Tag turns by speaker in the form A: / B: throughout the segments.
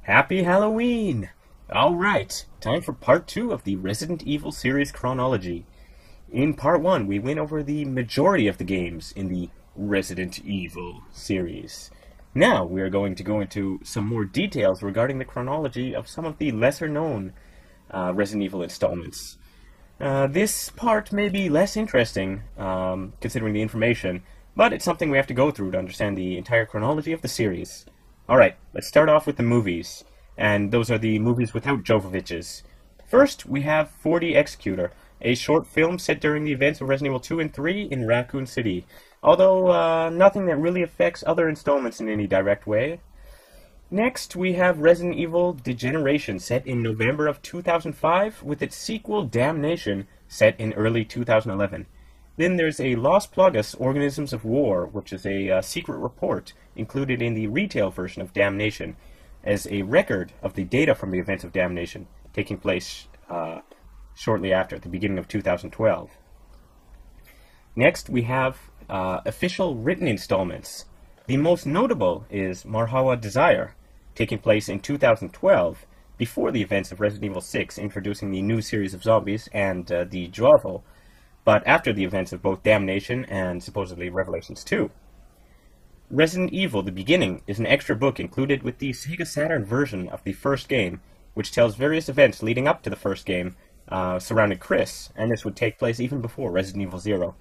A: Happy Halloween! Alright, time for part 2 of the Resident Evil series chronology. In part 1, we went over the majority of the games in the Resident Evil series. Now, we are going to go into some more details regarding the chronology of some of the lesser-known Resident Evil installments. This part may be less interesting, considering the information, but it's something we have to go through to understand the entire chronology of the series. Alright, let's start off with the movies, and those are the movies without Jovovich's. First, we have 4D Executor, a short film set during the events of Resident Evil 2 and 3 in Raccoon City, although nothing that really affects other installments in any direct way. Next, we have Resident Evil Degeneration, set in November of 2005, with its sequel Damnation, set in early 2011. Then there's a Los Plagas Organisms of War, which is a secret report included in the retail version of Damnation, as a record of the data from the events of Damnation, taking place shortly after, at the beginning of 2012. Next, we have official written installments. The most notable is Marhawa Desire, taking place in 2012, before the events of Resident Evil 6, introducing the new series of zombies and the Jovo, but after the events of both Damnation and supposedly Revelations 2. Resident Evil The Beginning is an extra book included with the Sega Saturn version of the first game, which tells various events leading up to the first game surrounding Chris, and this would take place even before Resident Evil 0.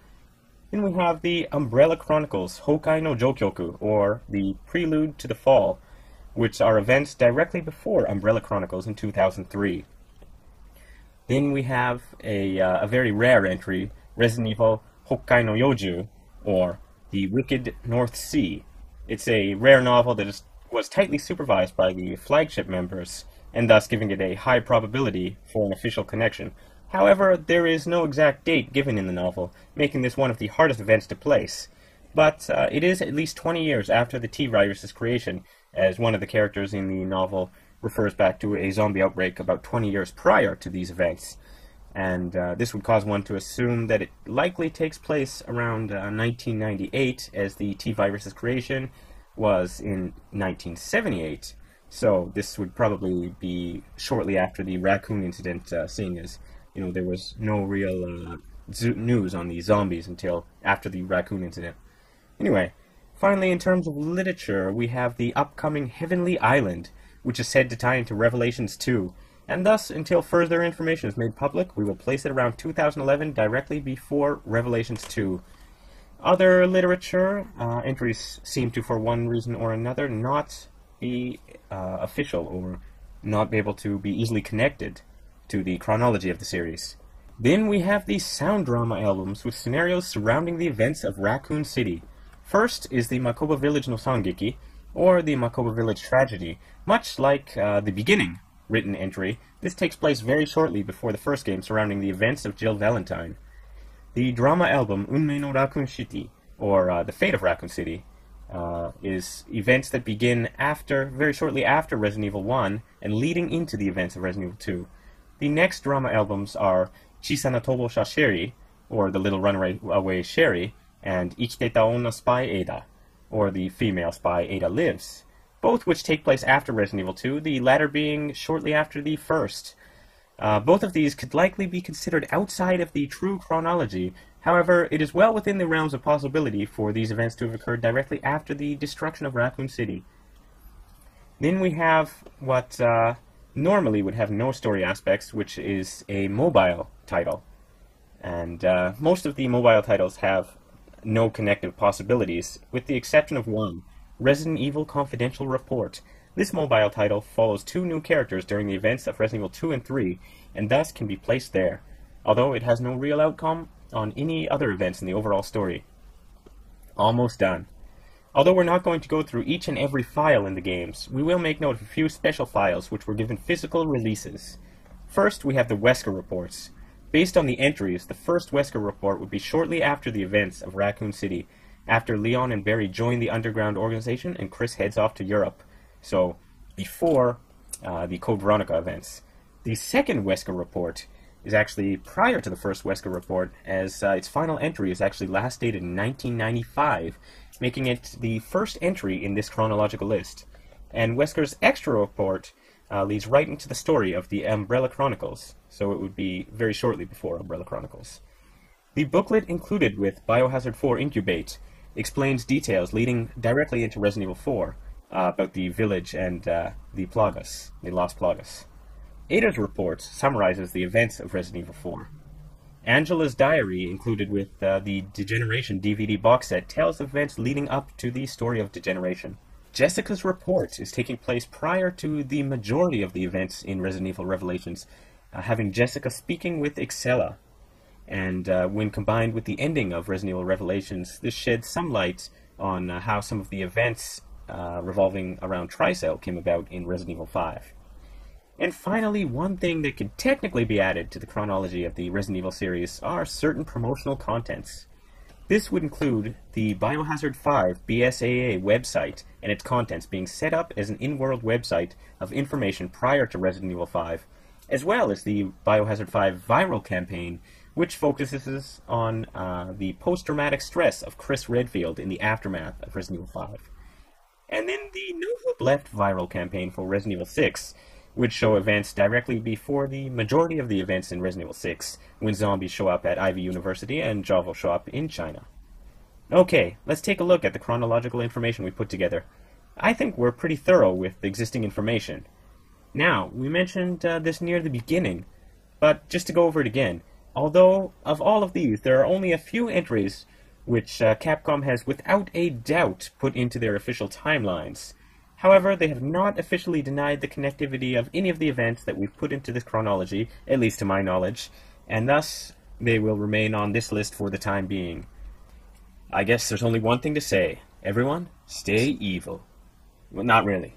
A: Then we have the Umbrella Chronicles Hokai no Jokyoku, or the Prelude to the Fall, which are events directly before Umbrella Chronicles in 2003. Then we have a very rare entry, Resident Evil Hokkai no Yoju, or The Wicked North Sea. It's a rare novel that was tightly supervised by the flagship members, and thus giving it a high probability for an official connection. However, there is no exact date given in the novel, making this one of the hardest events to place. But it is at least 20 years after the T-Virus's creation, as one of the characters in the novel refers back to a zombie outbreak about 20 years prior to these events. And this would cause one to assume that it likely takes place around 1998, as the T-Virus's creation was in 1978. So this would probably be shortly after the Raccoon incident, seeing as there was no real news on the zombies until after the Raccoon incident. Anyway, finally, in terms of literature, we have the upcoming Heavenly Island, which is said to tie into Revelations 2, and thus, until further information is made public, we will place it around 2011, directly before Revelations 2. Other literature entries seem to, for one reason or another, not be official, or not be able to be easily connected to the chronology of the series. Then we have the sound drama albums with scenarios surrounding the events of Raccoon City. First is the Makoba Village no Sangeki, or the Makoba Village Tragedy. Much like The Beginning written entry, this takes place very shortly before the first game surrounding the events of Jill Valentine. The drama album Unmei no Raccoon City, or The Fate of Raccoon City, is events that begin very shortly after Resident Evil 1 and leading into the events of Resident Evil 2. The next drama albums are Chisana Tobo Sha Sherry, or The Little Runaway Sherry, and Ichiteta Onna Spy Ada, or The Female Spy Ada Lives, both which take place after Resident Evil 2, the latter being shortly after the first. Both of these could likely be considered outside of the true chronology. However, it is well within the realms of possibility for these events to have occurred directly after the destruction of Raccoon City. Then we have what normally would have no story aspects, which is a mobile title. And most of the mobile titles have no connective possibilities, with the exception of one, Resident Evil Confidential Report. This mobile title follows two new characters during the events of Resident Evil 2 and 3, and thus can be placed there, although it has no real outcome on any other events in the overall story. Almost done. Although we're not going to go through each and every file in the games, we will make note of a few special files which were given physical releases. First, we have the Wesker reports. Based on the entries, the first Wesker report would be shortly after the events of Raccoon City, after Leon and Barry join the underground organization and Chris heads off to Europe. So, before the Code Veronica events. The second Wesker report is actually prior to the first Wesker report, as its final entry is actually last dated in 1995, making it the first entry in this chronological list. And Wesker's extra report leads right into the story of the Umbrella Chronicles, so it would be very shortly before Umbrella Chronicles. The booklet included with Biohazard 4 Incubate explains details leading directly into Resident Evil 4 about the village and the Plagas, the Lost Plagas. Ada's report summarizes the events of Resident Evil 4. Angela's diary, included with the Degeneration DVD box set, tells of events leading up to the story of Degeneration. Jessica's report is taking place prior to the majority of the events in Resident Evil Revelations, having Jessica speaking with Excella. And when combined with the ending of Resident Evil Revelations, this sheds some light on how some of the events revolving around Tricell came about in Resident Evil 5. And finally, one thing that could technically be added to the chronology of the Resident Evil series are certain promotional contents. This would include the Biohazard 5 BSAA website and its contents being set up as an in-world website of information prior to Resident Evil 5, as well as the Biohazard 5 viral campaign, which focuses on the post-traumatic stress of Chris Redfield in the aftermath of Resident Evil 5. And then the No Hope Left viral campaign for Resident Evil 6, which show events directly before the majority of the events in Resident Evil 6, when zombies show up at Ivy University and Javo show up in China. Okay, let's take a look at the chronological information we put together. I think we're pretty thorough with the existing information. Now, we mentioned this near the beginning, but just to go over it again, although of all of these, there are only a few entries which Capcom has without a doubt put into their official timelines. However, they have not officially denied the connectivity of any of the events that we've put into this chronology, at least to my knowledge, and thus they will remain on this list for the time being. I guess there's only one thing to say. Everyone, stay evil. Well, not really.